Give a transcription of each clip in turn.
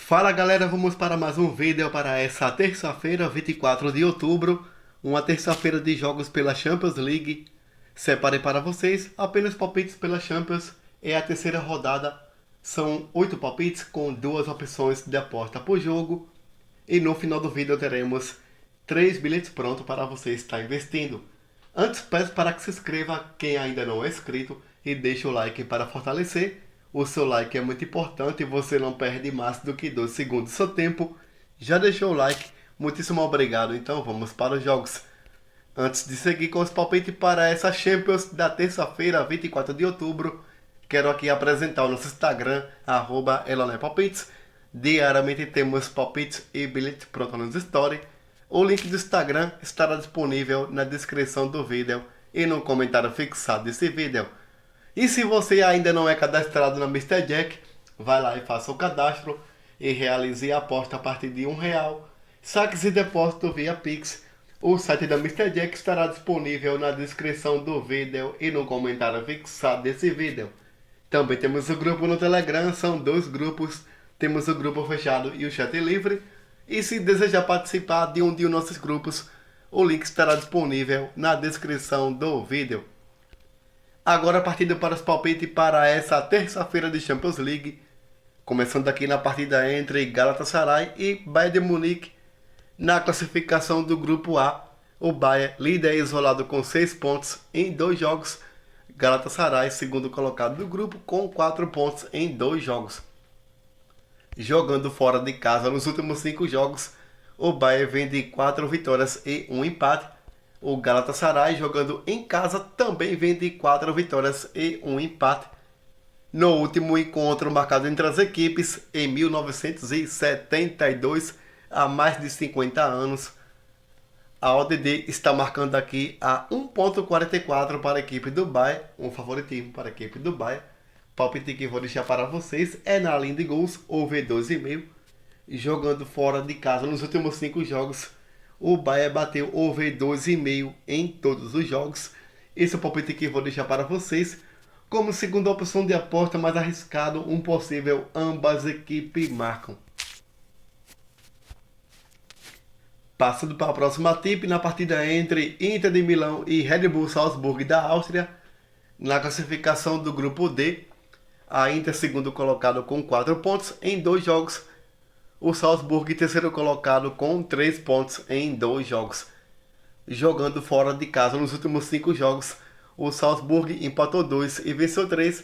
Fala galera, vamos para mais um vídeo para essa terça-feira, 24 de outubro, uma terça-feira de jogos pela Champions League. Separei para vocês apenas palpites pela Champions, é a terceira rodada, são 8 palpites com 2 opções de aposta por jogo. E no final do vídeo teremos 3 bilhetes prontos para você estar investindo. Antes peço para que se inscreva quem ainda não é inscrito e deixe o like para fortalecer. O seu like é muito importante e você não perde mais do que 2 segundos do seu tempo. Já deixou o like? Muitíssimo obrigado. Então vamos para os jogos. Antes de seguir com os palpites para essa Champions da terça-feira, 24 de outubro, quero aqui apresentar o nosso Instagram, @elonepalpites. Diariamente temos palpites e bilhetes prontos nos stories. O link do Instagram estará disponível na descrição do vídeo e no comentário fixado desse vídeo. E se você ainda não é cadastrado na Mr. Jack, vai lá e faça o cadastro e realize a aposta a partir de R$1. Saques e depósito via Pix. O site da Mr. Jack estará disponível na descrição do vídeo e no comentário fixado desse vídeo. Também temos o grupo no Telegram, são 2 grupos. Temos o grupo fechado e o chat livre. E se desejar participar de um de nossos grupos, o link estará disponível na descrição do vídeo. Agora partindo para os palpites para essa terça-feira de Champions League. Começando aqui na partida entre Galatasaray e Bayern de Munique. Na classificação do grupo A, o Bayern, líder isolado com 6 pontos em 2 jogos. Galatasaray, segundo colocado do grupo, com 4 pontos em 2 jogos. Jogando fora de casa nos últimos 5 jogos, o Bayern vem de 4 vitórias e 1 empate. O Galatasaray, jogando em casa, também vem de 4 vitórias e 1 empate. No último encontro marcado entre as equipes, em 1972, há mais de 50 anos, a ODD está marcando aqui a 1,44 para a equipe do Bayern, um favoritismo para a equipe do Bayern. Palpite que vou deixar para vocês é na linha de gols, over 2,5. Jogando fora de casa nos últimos 5 jogos, o Bayern bateu over 2,5 em todos os jogos. Esse é o palpite que vou deixar para vocês. Como segunda opção de aposta mais arriscado, um possível ambas equipes marcam. Passando para a próxima tip, na partida entre Inter de Milão e Red Bull Salzburg da Áustria. Na classificação do grupo D, a Inter segundo colocado com 4 pontos em 2 jogos. O Salzburg terceiro colocado com 3 pontos em 2 jogos. Jogando fora de casa nos últimos 5 jogos, o Salzburg empatou 2 e venceu 3.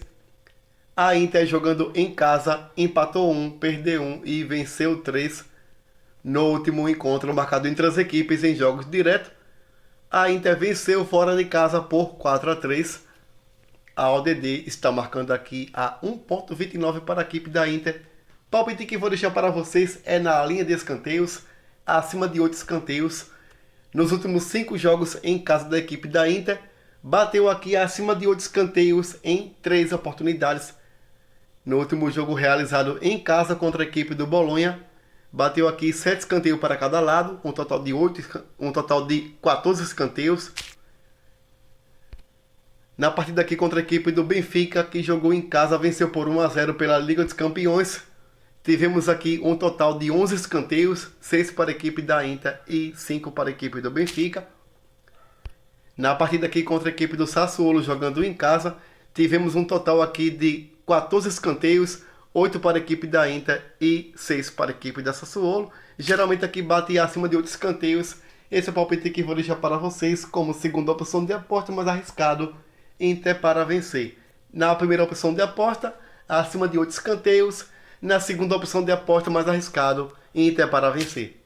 A Inter jogando em casa empatou 1, perdeu 1 e venceu 3. No último encontro marcado entre as equipes em jogos diretos, a Inter venceu fora de casa por 4-3. A ODD está marcando aqui a 1,29 para a equipe da Inter. Palpite que vou deixar para vocês é na linha de escanteios, acima de 8 escanteios. Nos últimos 5 jogos em casa da equipe da Inter, bateu aqui acima de 8 escanteios em 3 oportunidades. No último jogo realizado em casa contra a equipe do Bolonha, bateu aqui 7 escanteios para cada lado, um total de 14 escanteios. Na partida aqui contra a equipe do Benfica, que jogou em casa, venceu por 1-0 pela Liga dos Campeões. Tivemos aqui um total de 11 escanteios, 6 para a equipe da Inter e 5 para a equipe do Benfica. Na partida aqui contra a equipe do Sassuolo, jogando em casa, tivemos um total aqui de 14 escanteios, 8 para a equipe da Inter e 6 para a equipe da Sassuolo. Geralmente aqui bate acima de 8 escanteios. Esse é o palpite que vou deixar para vocês como segunda opção de aposta mais arriscado, Inter para vencer. Na primeira opção de aposta, acima de 8 escanteios. Na segunda opção de aposta mais arriscado, Inter para vencer.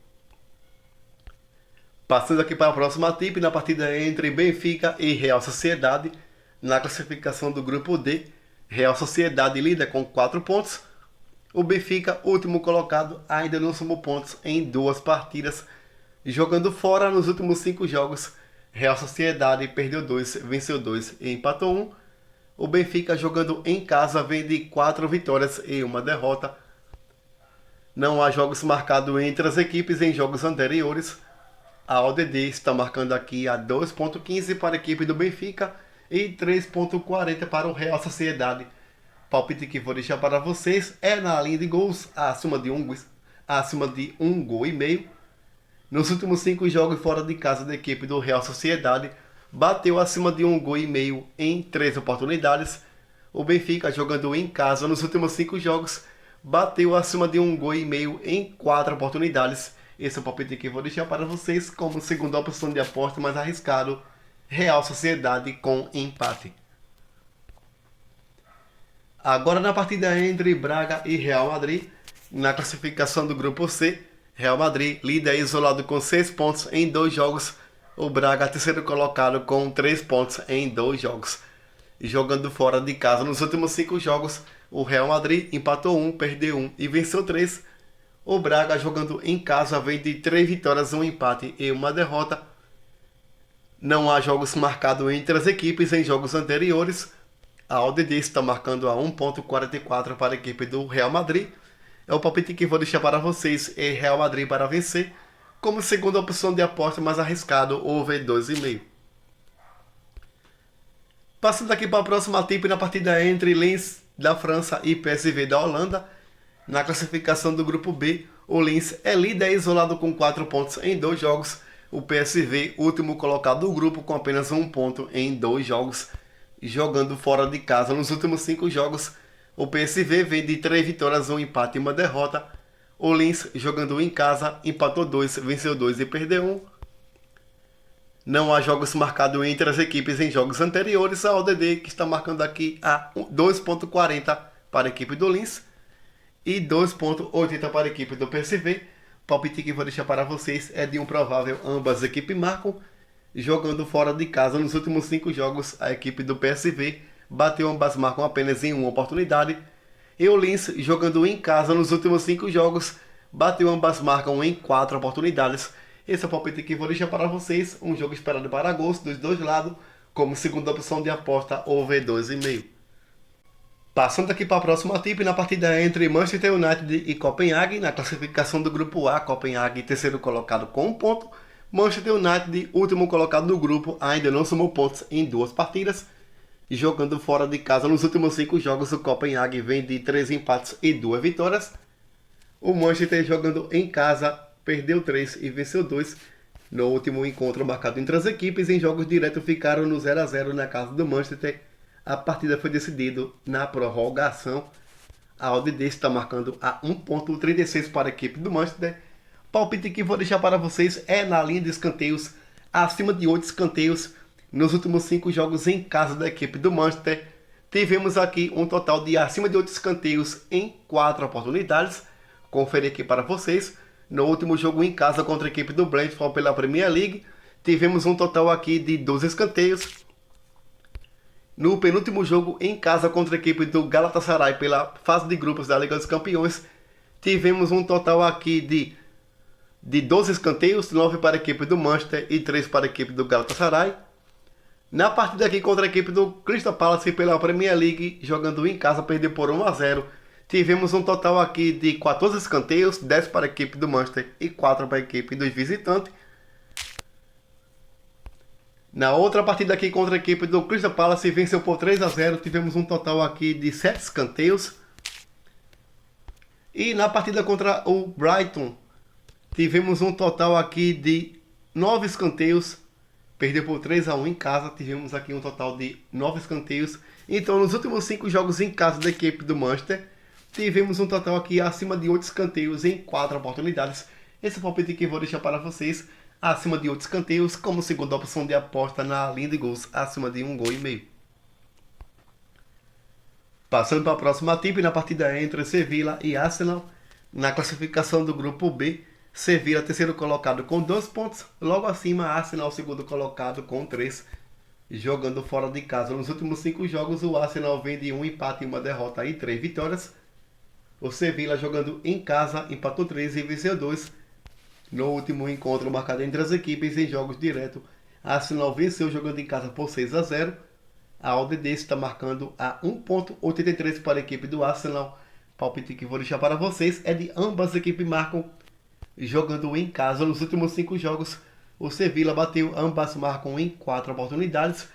Passando aqui para a próxima tip, na partida entre Benfica e Real Sociedade. Na classificação do grupo D, Real Sociedade líder com 4 pontos. O Benfica, último colocado, ainda não somou pontos em 2 partidas. Jogando fora nos últimos 5 jogos, Real Sociedade perdeu 2, venceu 2 e empatou 1. O Benfica jogando em casa vem de 4 vitórias e 1 derrota. Não há jogos marcados entre as equipes em jogos anteriores. A ODD está marcando aqui a 2,15 para a equipe do Benfica e 3,40 para o Real Sociedade. Palpite que vou deixar para vocês é na linha de gols, acima de um gol e meio. Nos últimos 5 jogos fora de casa da equipe do Real Sociedade, bateu acima de um gol e meio em 3 oportunidades. O Benfica, jogando em casa nos últimos 5 jogos, bateu acima de um gol e meio em 4 oportunidades. Esse é o palpite que eu vou deixar para vocês como segunda opção de aposta mais arriscado, Real Sociedade com empate. Agora na partida entre Braga e Real Madrid, na classificação do grupo C, Real Madrid líder isolado com 6 pontos em 2 jogos, o Braga terceiro colocado com 3 pontos em 2 jogos. Jogando fora de casa nos últimos 5 jogos, o Real Madrid empatou 1, perdeu 1 e venceu 3. O Braga jogando em casa vem de 3 vitórias, 1 empate e 1 derrota. Não há jogos marcados entre as equipes em jogos anteriores. A ODD está marcando a 1.44 para a equipe do Real Madrid. É o palpite que vou deixar para vocês, é Real Madrid para vencer. Como segunda opção de aposta mais arriscado, over 2,5. Passando aqui para a próxima tip na partida entre Lens da França e PSV da Holanda. Na classificação do grupo B, o Lens é líder isolado com 4 pontos em 2 jogos. O PSV, último colocado do grupo, com apenas 1 ponto em 2 jogos. Jogando fora de casa nos últimos 5 jogos, o PSV vem de 3 vitórias, 1 empate e 1 derrota. O Lens, jogando em casa, empatou 2, venceu 2 e perdeu 1. Não há jogos marcados entre as equipes em jogos anteriores. A ODD que está marcando aqui a 2.40 para a equipe do Lens e 2.80 para a equipe do PSV. Palpite que vou deixar para vocês é de um provável ambas equipes marcam. Jogando fora de casa nos últimos 5 jogos, a equipe do PSV bateu ambas marcam apenas em 1 oportunidade. E o Lens, jogando em casa nos últimos 5 jogos, bateu ambas marcam em 4 oportunidades. Esse é o palpite que vou deixar para vocês. Um jogo esperado para agosto dos dois lados, como segunda opção de aposta, over 2,5. Passando aqui para a próxima tip, na partida entre Manchester United e Copenhague, na classificação do grupo A, Copenhague terceiro colocado com 1 ponto. Manchester United, último colocado do grupo, ainda não somou pontos em 2 partidas. Jogando fora de casa nos últimos 5 jogos, o Copenhague vem de 3 empates e 2 vitórias. O Manchester, jogando em casa, perdeu 3 e venceu 2. No último encontro marcado entre as equipes, em jogos diretos ficaram no 0 a 0 na casa do Manchester. A partida foi decidida na prorrogação. A ODD está marcando a 1.36 para a equipe do Manchester. Palpite que vou deixar para vocês é na linha de escanteios, acima de 8 escanteios. Nos últimos 5 jogos em casa da equipe do Manchester, tivemos aqui um total de acima de 8 escanteios em 4 oportunidades. Confere aqui para vocês. No último jogo em casa contra a equipe do Brentford pela Premier League, tivemos um total aqui de 12 escanteios. No penúltimo jogo em casa contra a equipe do Galatasaray pela fase de grupos da Liga dos Campeões, tivemos um total aqui de 12 escanteios, 9 para a equipe do Manchester e 3 para a equipe do Galatasaray. Na partida aqui contra a equipe do Crystal Palace pela Premier League, jogando em casa, perdeu por 1 a 0. Tivemos um total aqui de 14 escanteios, 10 para a equipe do Manchester e 4 para a equipe dos visitantes. Na outra partida aqui contra a equipe do Crystal Palace, venceu por 3 a 0. Tivemos um total aqui de 7 escanteios. E na partida contra o Brighton, tivemos um total aqui de 9 escanteios. Perdeu por 3 a 1 em casa. Tivemos aqui um total de 9 escanteios. Então, nos últimos 5 jogos em casa da equipe do Manchester, tivemos um total aqui acima de 8 escanteios em 4 oportunidades. Esse é o palpite que eu vou deixar para vocês. Acima de 8 escanteios, como segunda opção de aposta na linha de gols, acima de 1 gol e meio. Passando para a próxima tip, na partida entre Sevilla e Arsenal, na classificação do grupo B, Sevilla terceiro colocado com 2 pontos, logo acima Arsenal segundo colocado com 3. Jogando fora de casa nos últimos 5 jogos, o Arsenal vem de 1 empate e 1 derrota e 3 vitórias. O Sevilla, jogando em casa, empatou 3 e venceu 2. No último encontro marcado entre as equipes em jogos diretos, a Arsenal venceu jogando em casa por 6 a 0. A ODD está marcando a 1.83 para a equipe do Arsenal. Palpite que vou deixar para vocês é de ambas as equipes marcam jogando em casa. Nos últimos 5 jogos, o Sevilla bateu, ambas marcam em 4 oportunidades.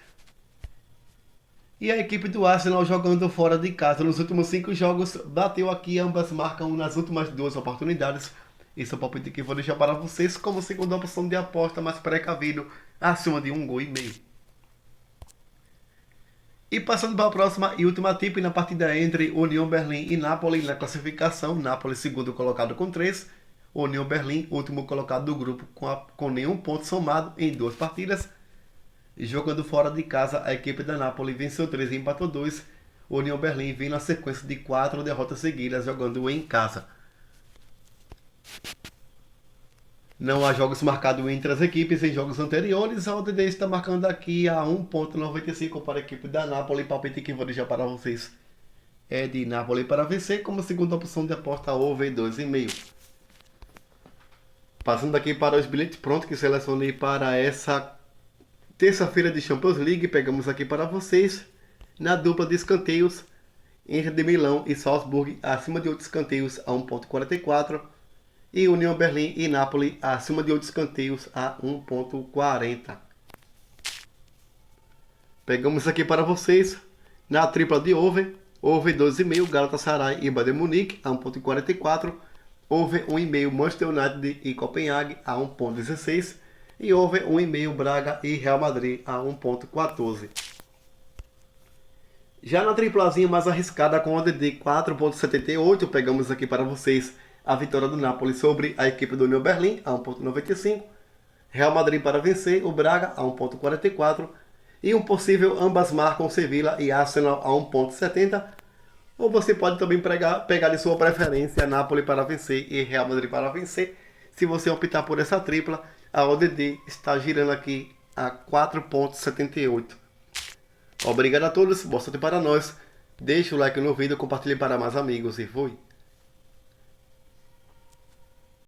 E a equipe do Arsenal jogando fora de casa nos últimos 5 jogos, bateu aqui, ambas marcam nas últimas 2 oportunidades. Esse é o palpite que vou deixar para vocês como segunda opção de aposta mais precavido, acima de 1,5 gols. E passando para a próxima e última tip na partida entre União Berlim e Napoli na classificação. Napoli segundo colocado com 3, União Berlim último colocado do grupo com nenhum ponto somado em 2 partidas. Jogando fora de casa, a equipe da Napoli venceu 3 e empatou 2. União Berlim vem na sequência de 4 derrotas seguidas jogando em casa. Não há jogos marcados entre as equipes em jogos anteriores. A ODD está marcando aqui a 1,95 para a equipe da Napoli. Palpite que vou deixar para vocês é de Napoli para vencer como segunda opção de aposta over 2,5. Passando aqui para os bilhetes prontos que selecionei para essa terça-feira de Champions League, pegamos aqui para vocês na dupla de escanteios Inter de Milão e Salzburg acima de 8 escanteios a 1,44 e União Berlim e Napoli acima de 8 escanteios a 1,40. Pegamos aqui para vocês na tripla de over 2,5 Galatasaray e Bayern Munique a 1,44, over 1,5 Manchester United e Copenhague a 1,16 e over 1,5 Braga e Real Madrid a 1,14. Já na triplazinha mais arriscada com ODD 4,78, pegamos aqui para vocês a vitória do Napoli sobre a equipe do União Berlim a 1,95, Real Madrid para vencer o Braga a 1,44 e um possível ambas marcam Sevilla e Arsenal a 1,70. Ou você pode também pegar de sua preferência Napoli para vencer e Real Madrid para vencer. Se você optar por essa tripla, a ODD está girando aqui a 4,78. Obrigado a todos, boa sorte para nós. Deixe o like no vídeo, compartilhe para mais amigos e fui!